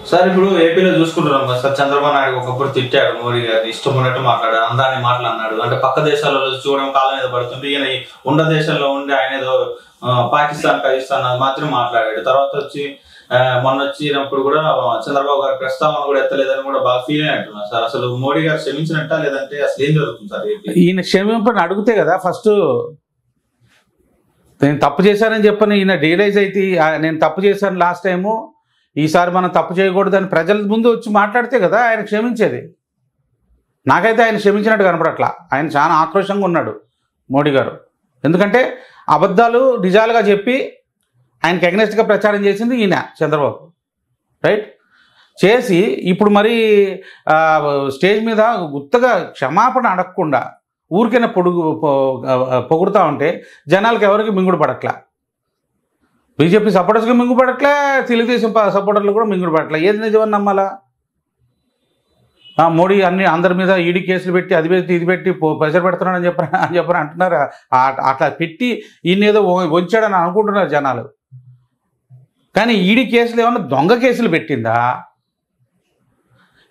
Sir ఇప్పుడు ఏపీలో చూసుకుంటున్నాం కదా సార్, చంద్రబాబు నాయుడు ఒకప్పుడు తిట్టాడు మోడీ గారిని, ఇష్టం ఉన్నట్టు మాట్లాడాడు, అందాన్ని మాట్లాడినాడు. అంటే పక్క దేశాలలో చూడడం కాలం మీద పడుతుంది, ఈయన ఉన్న దేశంలో ఉండి ఆయన ఏదో పాకిస్తాన్ ఖలిస్తాన్ అది మాత్రం మాట్లాడాడు. తర్వాత వచ్చి మొన్న వచ్చినప్పుడు కూడా చంద్రబాబు గారి ప్రస్తావన కూడా ఎత్తలేదని కూడా బాగా ఫీల్ అయినట్టున్నారు సార్. అసలు మోడీ గారు క్షమించినట్ట లేదంటే అసలు ఏం జరుగుతుంది సార్? ఈయన క్షమింపని అడిగితే కదా ఫస్ట్ నేను తప్పు చేశానని చెప్పని ఈయన రియలైజ్ అయితే నేను తప్పు చేశాను లాస్ట్ టైము, ఈసారి మనం తప్పు చేయకూడదని ప్రజల ముందు వచ్చి మాట్లాడితే కదా ఆయన క్షమించేది. నాకైతే ఆయన క్షమించినట్టు కనపడట్లా. ఆయన చాలా ఆక్రోషంగా ఉన్నాడు మోడీ గారు. ఎందుకంటే అబద్ధాలు నిజాలుగా చెప్పి ఆయనకి అగెనెస్ట్గా ప్రచారం చేసింది ఈయన చంద్రబాబు, రైట్? చేసి ఇప్పుడు మరి స్టేజ్ మీద గుత్తగా క్షమాపణ అడగకుండా ఊరికైనా పొగుడుతూ ఉంటే జనాలకి ఎవరికి మింగుడు పడట్లా. బీజేపీ సపోర్టర్స్గా మింగుపడట్లే, తెలుగుదేశం సపోర్టర్లు కూడా మింగుడు ఏది నిజమని నమ్మాలా? మోడీ అందరి మీద ఈడీ కేసులు పెట్టి అది పెట్టి ఇది పెట్టి ప్రెషర్ పెడుతున్నాడని చెప్పని అంటున్నారు. అట్లా పెట్టి ఈయన ఏదో వంచాడని అనుకుంటున్నారు జనాలు. కానీ ఈడీ కేసులు ఏమన్నా దొంగ కేసులు పెట్టిందా?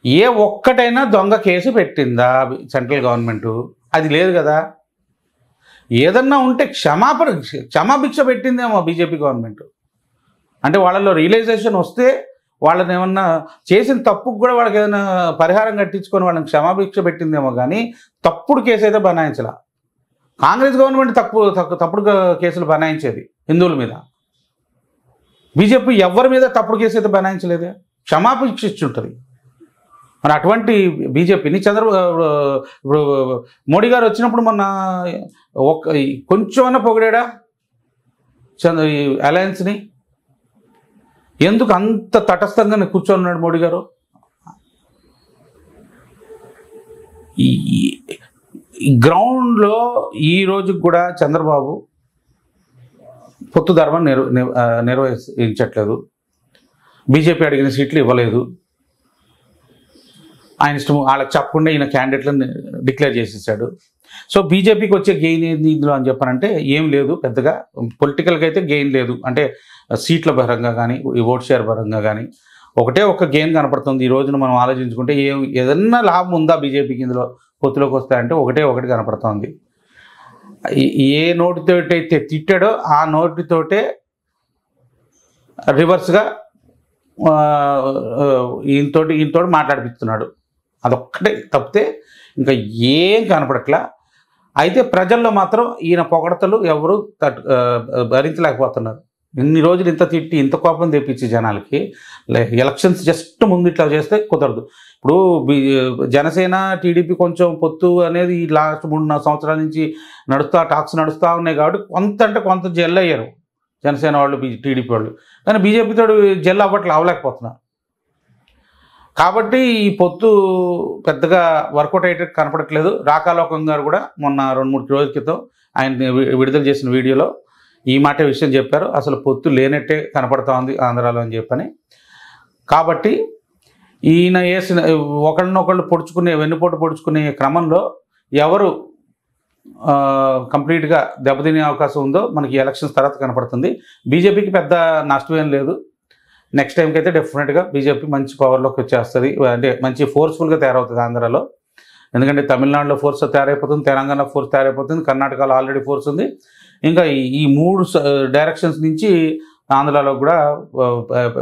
ఏ ఒక్కటైనా దొంగ కేసు పెట్టిందా సెంట్రల్ గవర్నమెంటు? అది లేదు కదా. ఏదన్నా ఉంటే క్షమాభిక్ష పెట్టిందేమో బీజేపీ గవర్నమెంట్. అంటే వాళ్ళలో రియలైజేషన్ వస్తే వాళ్ళని ఏమన్నా చేసిన తప్పుకు కూడా వాళ్ళకి ఏదైనా పరిహారం కట్టించుకొని వాళ్ళని క్షమాభిక్ష పెట్టిందేమో కానీ తప్పుడు కేసు అయితే బనాయించలా. కాంగ్రెస్ గవర్నమెంట్ తప్పుడు కేసులు బనాయించేది హిందువుల మీద. బీజేపీ ఎవరి మీద తప్పుడు కేసు అయితే బనాయించలేదే, క్షమాభిక్ష ఇచ్చుంటుంది. మరి అటువంటి బీజేపీని ఇప్పుడు మోడీ గారు వచ్చినప్పుడు మొన్న కొంచెమన్నా పొగిడాడా ఈ అలయన్స్ని? ఎందుకు అంత తటస్థంగా కూర్చొని ఉన్నాడు మోడీ గారు? ఈ గ్రౌండ్లో ఈ రోజుకి కూడా చంద్రబాబు పొత్తు ధర్మం నిర్వహించట్లేదు. బీజేపీ అడిగిన సీట్లు ఇవ్వలేదు. ఆయన ఇష్టం వాళ్ళకి చెప్పకుండా ఈయన క్యాండిడేట్లను డిక్లేర్ చేసేసాడు. సో బీజేపీకి వచ్చే గెయిన్ ఏంది ఇందులో అని చెప్పానంటే ఏం లేదు పెద్దగా. పొలిటికల్గా అయితే గెయిన్ లేదు. అంటే సీట్ల పరంగా కానీ ఓట్ షేర్ పరంగా కానీ ఒకటే ఒక గెయిన్ కనపడుతుంది. ఈ రోజున మనం ఆలోచించుకుంటే ఏదన్నా లాభం ఉందా బీజేపీకి ఇందులో పొత్తులోకి వస్తాయంటే ఒకటి కనపడుతుంది. ఏ నోటితోటైతే తిట్టాడో ఆ నోటితోటే రివర్స్గా ఈయనతోటి మాట్లాడిపిస్తున్నాడు. అదొక్కటే తప్పితే ఇంకా ఏం కనపడట్లా. అయితే ప్రజల్లో మాత్రం ఈయన పొగడతలు ఎవరు భరించలేకపోతున్నారు. ఇన్ని రోజులు ఇంత తిట్టి ఇంత కోపం తెప్పించి జనాలకి ఎలక్షన్స్ జస్ట్ ముందు ఇట్లా చేస్తే కుదరదు. ఇప్పుడు జనసేన టీడీపీ కొంచెం పొత్తు అనేది లాస్ట్ 3-4 సంవత్సరాల నుంచి టాక్స్ నడుస్తూ ఉన్నాయి కాబట్టి కొంత జెల్ అయ్యారు జనసేన వాళ్ళు, టీడీపీ వాళ్ళు. కానీ బీజేపీతో జెల్ అవ్వలేకపోతున్నారు. కాబట్టి ఈ పొత్తు పెద్దగా వర్కౌట్ అయ్యేటట్టు కనపడట్లేదు. రాకాలోకం గారు కూడా మొన్న 2-3 రోజుల క్రితం ఆయన విడుదల చేసిన వీడియోలో ఈ విషయం చెప్పారు. అసలు పొత్తు లేనట్టే కనపడతా ఉంది ఆంధ్రాలో అని చెప్పని. కాబట్టి ఈయన వేసిన ఒకళ్ళనొకళ్ళు వెన్నుపోటు పొడుచుకునే క్రమంలో ఎవరు కంప్లీట్గా దెబ్బతినే అవకాశం ఉందో మనకి ఎలక్షన్స్ తర్వాత కనపడుతుంది. బీజేపీకి పెద్ద నష్టమేం లేదు. నెక్స్ట్ టైంకి అయితే డెఫినెట్గా బీజేపీ మంచి పవర్లోకి వచ్చేస్తుంది. అంటే మంచి ఫోర్స్ఫుల్గా తయారవుతుంది ఆంధ్రాలో. ఎందుకంటే తమిళనాడులో ఫోర్స్ తయారైపోతుంది, తెలంగాణ ఫోర్స్ తయారైపోతుంది, కర్ణాటకలో ఆల్రెడీ ఫోర్స్ ఉంది. ఇంకా ఈ 3 డైరెక్షన్స్ నుంచి ఆంధ్రాలో కూడా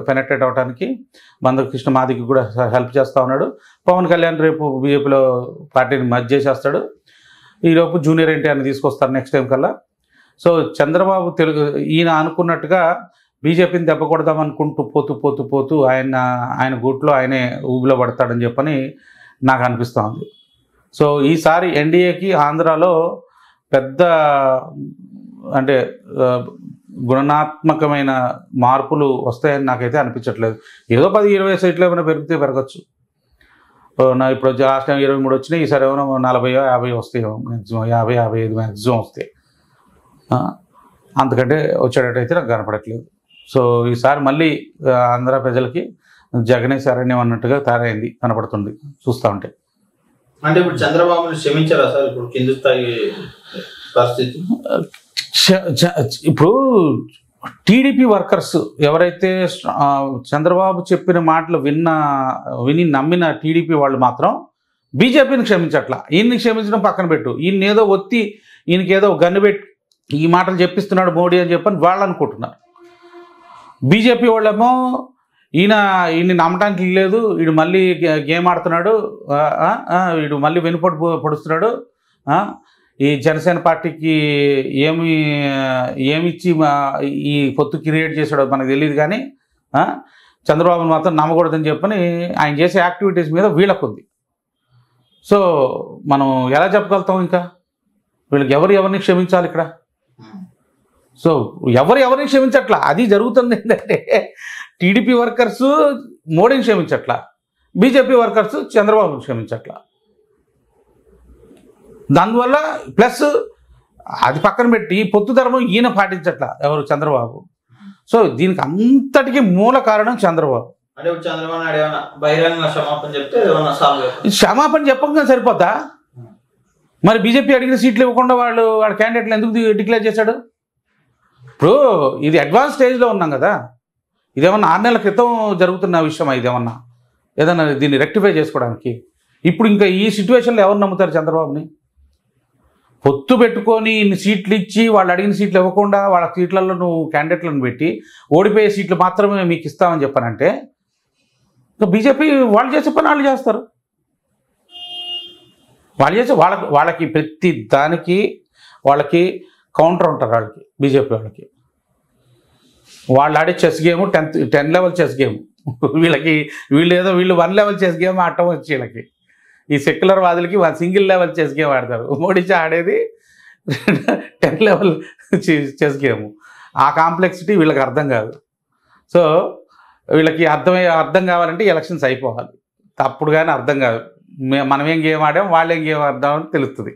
పెనెట్రేట్ అవడానికి మందకృష్ణ మాదికి కూడా హెల్ప్ చేస్తూ ఉన్నాడు. పవన్ కళ్యాణ్ రేపు బీజేపీలో పార్టీని మర్జ్ చేసేస్తాడు. ఈలోపు జూనియర్ ఎన్టీఆర్ని తీసుకొస్తారు నెక్స్ట్ టైం కల్లా. సో చంద్రబాబు ఈయన అనుకున్నట్టుగా బీజేపీని దెబ్బకొడదాం అనుకుంటూ పోతూ ఆయన గూట్లో ఆయనే ఊబిలో పడతాడని చెప్పని నాకు అనిపిస్తూ ఉంది. సో ఈసారి ఎన్డీఏకి ఆంధ్రాలో పెద్ద అంటే గుణాత్మకమైన మార్పులు వస్తాయని నాకైతే అనిపించట్లేదు. ఏదో 10-20 సీట్లు ఏమైనా పెరగచ్చు. ఇప్పుడు లాస్ట్ టైం 23 వచ్చినాయి, ఈసారి ఏమైనా 40-50 వస్తాయేమో మ్యాక్సిమం, 50-55 మ్యాక్సిమం వస్తాయి. అంతకంటే వచ్చేటట్టయితే నాకు కనపడట్లేదు. సో ఈసారి మళ్ళీ ఆంధ్ర ప్రజలకి జగనే శరణ్యం అన్నట్టుగా తయారైంది కనపడుతుంది చూస్తూ ఉంటే. అంటే ఇప్పుడు చంద్రబాబుని క్షమించారా సార్ ఇప్పుడు కింది స్థాయి పరిస్థితి? ఇప్పుడు టీడీపీ వర్కర్స్ ఎవరైతే చంద్రబాబు చెప్పిన మాటలు విని నమ్మిన టీడీపీ వాళ్ళు మాత్రం బీజేపీని క్షమించట్లా. ఈయన్ని క్షమించడం పక్కన పెట్టు, ఈయన ఏదో ఈయనకి ఏదో గన్ను పెట్టి ఈ మాటలు చెప్పిస్తున్నాడు మోడీ అని చెప్పని వాళ్ళు అనుకుంటున్నారు. బీజేపీ వాళ్ళేమో ఈయన్ని నమ్మటానికి లేదు, వీడు మళ్ళీ గేమ్ ఆడుతున్నాడు, వీడు మళ్ళీ వెనుపడి పొడుస్తున్నాడు, ఈ జనసేన పార్టీకి ఏమిచ్చి ఈ పొత్తు క్రియేట్ చేశాడో మనకు తెలియదు, కానీ చంద్రబాబుని మాత్రం నమ్మకూడదని చెప్పని ఆయన చేసే యాక్టివిటీస్ మీద వీళ్ళకుంది. సో మనం ఎలా చెప్పగలుగుతాం? ఇంకా వీళ్ళకి ఎవరిని క్షమించాలి ఇక్కడ? సో ఎవరిని క్షమించట్లా, అది జరుగుతుంది. ఏంటంటే టీడీపీ వర్కర్స్ మోడీని క్షమించట్లా, బీజేపీ వర్కర్స్ చంద్రబాబుని క్షమించట్లా. దానివల్ల ప్లస్ అది పక్కన పెట్టి పొత్తు ధర్మం ఈయన పాటించట్లా, ఎవరు? చంద్రబాబు. సో దీనికి అంతటికీ మూల కారణం చంద్రబాబు. అంటే చంద్రబాబు నాయుడు ఏమన్నా బహిరంగ క్షమాపణ చెప్తే క్షమాపణ చెప్పకుండా సరిపోద్దా? మరి బీజేపీ అడిగిన సీట్లు ఇవ్వకుండా వాళ్ళ క్యాండిడేట్లు ఎందుకు డిక్లేర్ చేశాడు? ఇప్పుడు ఇది అడ్వాన్స్ స్టేజ్లో ఉన్నాం కదా, ఇదేమన్నా 6 నెలల క్రితం జరుగుతున్న విషయమా? ఇదేమన్నా ఏదన్నా దీన్ని రెక్టిఫై చేసుకోవడానికి? ఇప్పుడు ఇంకా ఈ సిచ్యువేషన్లో ఎవరు నమ్ముతారు చంద్రబాబుని? పొత్తు పెట్టుకొని ఇన్ని సీట్లు ఇచ్చి వాళ్ళు అడిగిన సీట్లు ఇవ్వకుండా వాళ్ళ సీట్లలో నువ్వు క్యాండిడేట్లను పెట్టి ఓడిపోయే సీట్లు మాత్రమే మీకు ఇస్తామని చెప్పానంటే ఇంకా బీజేపీ వాళ్ళు చేసే పని వాళ్ళు చేస్తారు. వాళ్ళు చేసే వాళ్ళకి ప్రతి దానికి వాళ్ళకి కౌంటర్ ఉంటారు. వాళ్ళకి బీజేపీ వాళ్ళు ఆడే chess game 10 level chess game. వీళ్ళు 1 లెవెల్ చెస్ గేమ్ ఆడటం వచ్చి వీళ్ళకి, ఈ సెక్యులర్ వాదులకి సింగిల్ లెవెల్ చెస్ గేమ్ ఆడతారు. మోడీ ఆడేది 10 లెవెల్ చెస్ గేమ్. ఆ కాంప్లెక్సిటీ వీళ్ళకి అర్థం కాదు. సో వీళ్ళకి అర్థం కావాలంటే ఎలక్షన్స్ అయిపోవాలి, అప్పుడు కానీ అర్థం కాదు. మనం ఏం గేమ్ ఆడాం, వాళ్ళు ఏం గేమ్ ఆడదామని తెలుస్తుంది.